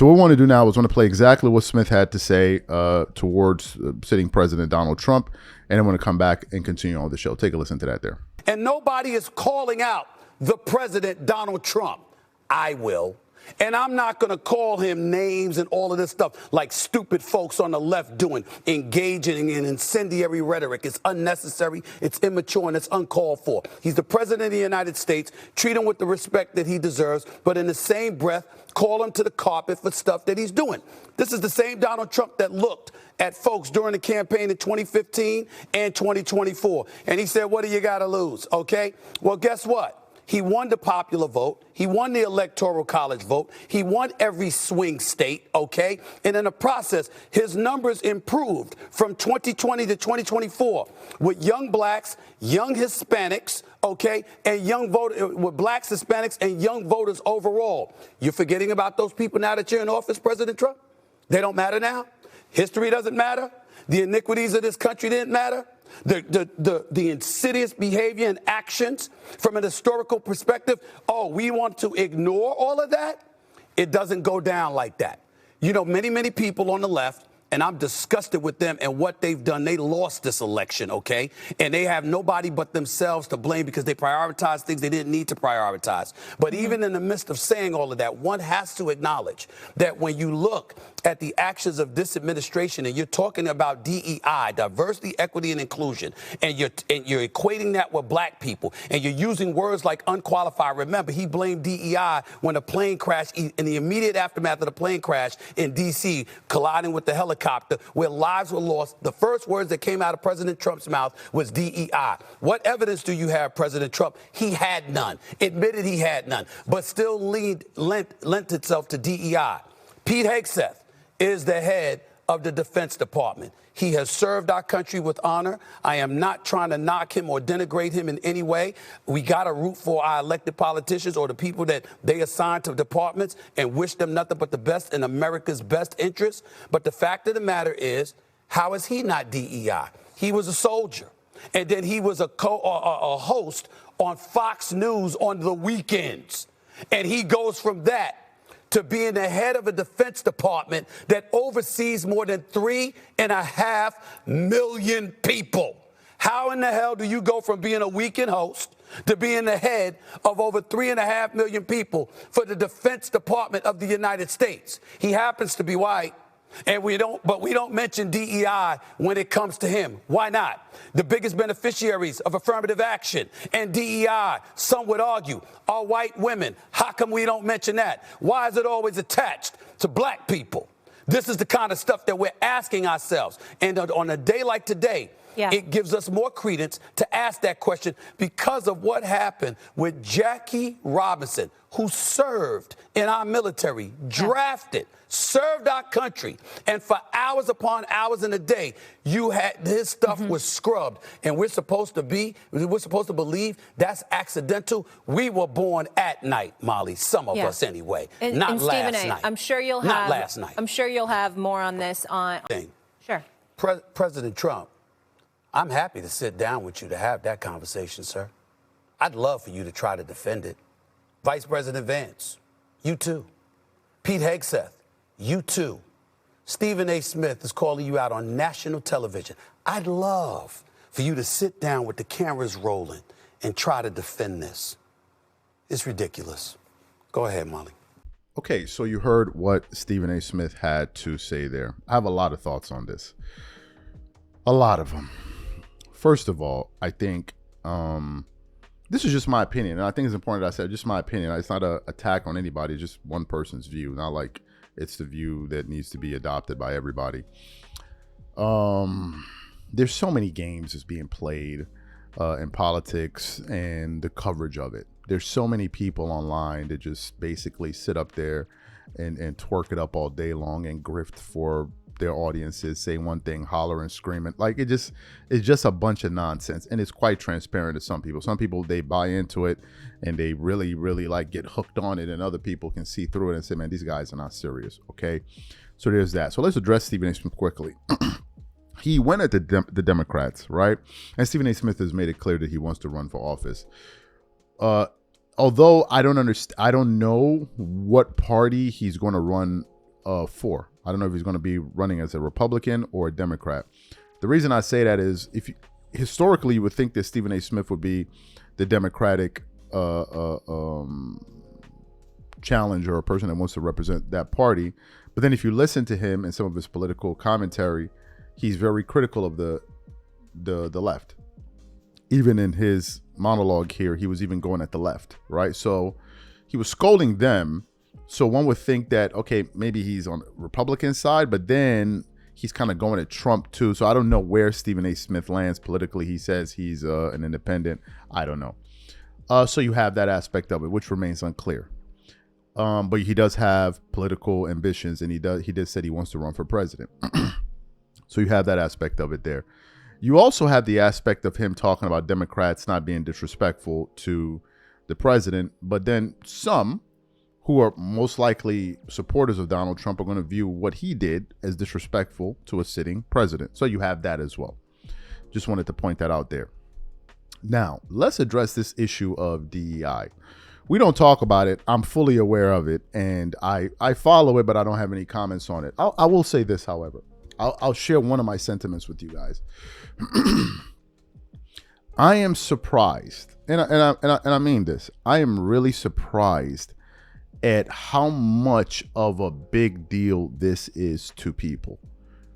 So what we want to do now is want to play exactly what Smith had to say towards sitting President Donald Trump, and then we're going to come back and continue on the show. Take a listen to that there. And nobody is calling out the president, Donald Trump. I will. And I'm not going to call him names and all of this stuff like stupid folks on the left doing, engaging in incendiary rhetoric. It's unnecessary, it's immature, and it's uncalled for. He's the president of the United States. Treat him with the respect that he deserves, but in the same breath, call him to the carpet for stuff that he's doing. This is the same Donald Trump that looked at folks during the campaign in 2015 and 2024. And he said, what do you got to lose? Okay, well, guess what? He won the popular vote. He won the electoral college vote. He won every swing state, okay? And in the process, his numbers improved from 2020 to 2024 with young blacks, young Hispanics, okay, and young voters, with blacks, Hispanics, and young voters overall. You're forgetting about those people now that you're in office, President Trump? They don't matter now? History doesn't matter? The iniquities of this country didn't matter? The insidious behavior and actions from an historical perspective, we want to ignore all of that? It doesn't go down like that. You know, many people on the left, and I'm disgusted with them and what they've done. They lost this election, okay? And they have nobody but themselves to blame because they prioritized things they didn't need to prioritize. But even in the midst of saying all of that, one has to acknowledge that when you look at the actions of this administration and you're talking about DEI, diversity, equity, and inclusion, and you're equating that with black people, and you're using words like unqualified. Remember, he blamed DEI when a plane crashed, in the immediate aftermath of the plane crash in D.C., colliding with the helicopter, where lives were lost. The first words that came out of President Trump's mouth was DEI. What evidence do you have, President Trump? He had none. Admitted he had none, but still lent itself to DEI. Pete Hegseth is the head of the Defense Department. He has served our country with honor. I am not trying to knock him or denigrate him in any way. We got to root for our elected politicians or the people that they assign to departments and wish them nothing but the best in America's best interest. But the fact of the matter is, how is he not DEI? He was a soldier. And then he was a host on Fox News on the weekends. And he goes from that to being the head of a Defense Department that oversees more than 3.5 million people. How in the hell do you go from being a weekend host to being the head of over 3.5 million people for the Defense Department of the United States? He happens to be white. And we don't mention DEI when it comes to him. Why not? The biggest beneficiaries of affirmative action and DEI, some would argue, are white women. How come we don't mention that? Why is it always attached to black people? This is the kind of stuff that we're asking ourselves. And on a day like today, it gives us more credence to ask that question because of what happened with Jackie Robinson, who served in our military, drafted, served our country, and for hours upon hours in a day, his stuff was scrubbed, and we're supposed to believe that's accidental. We were born at night, Molly. Some of us anyway, not last night. I'm sure you'll have not last night. I'm sure you'll have more on this on. Sure. President Trump, I'm happy to sit down with you to have that conversation, sir. I'd love for you to try to defend it. Vice President Vance, you too. Pete Hegseth, you too. Stephen A. Smith is calling you out on national television. I'd love for you to sit down with the cameras rolling and try to defend this. It's ridiculous. Go ahead, Molly. Okay, so you heard what Stephen A. Smith had to say there. I have a lot of thoughts on this. A lot of them. First of all, I think this is just my opinion. And I think it's important that I said just my opinion. It's not an attack on anybody, it's just one person's view. Not like it's the view that needs to be adopted by everybody. There's so many games that's being played in politics and the coverage of it. There's so many people online that just basically sit up there and twerk it up all day long and grift for their audiences, say one thing, holler and scream it. Like it's just a bunch of nonsense, and it's quite transparent to some people. Some people, they buy into it and they really like get hooked on it, and other people can see through it and say, man, these guys are not serious. Okay, so there's that. So let's address Stephen A. Smith quickly. He went at the Democrats, right? And Stephen A. Smith has made it clear that he wants to run for office. Although I don't know what party he's going to run for. I don't know if he's going to be running as a Republican or a Democrat. The reason I say that is historically you would think that Stephen A. Smith would be the Democratic challenger, or person that wants to represent that party. But then if you listen to him and some of his political commentary, he's very critical of the left. Even in his monologue here, he was even going at the left, right? So he was scolding them. So one would think that, okay, maybe he's on the Republican side, but then he's kind of going at Trump too. So I don't know where Stephen A. Smith lands politically. He says he's an independent. I don't know. So you have that aspect of it, which remains unclear. But he does have political ambitions, and he did said he wants to run for president. So you have that aspect of it there. You also have the aspect of him talking about Democrats not being disrespectful to the president, but then some who are most likely supporters of Donald Trump are going to view what he did as disrespectful to a sitting president. So you have that as well. Just wanted to point that out there. Now, let's address this issue of DEI. We don't talk about it. I'm fully aware of it, and I follow it, but I don't have any comments on it. I will say this, however. I'll share one of my sentiments with you guys. I am surprised, and I mean this. I am really surprised at how much of a big deal this is to people.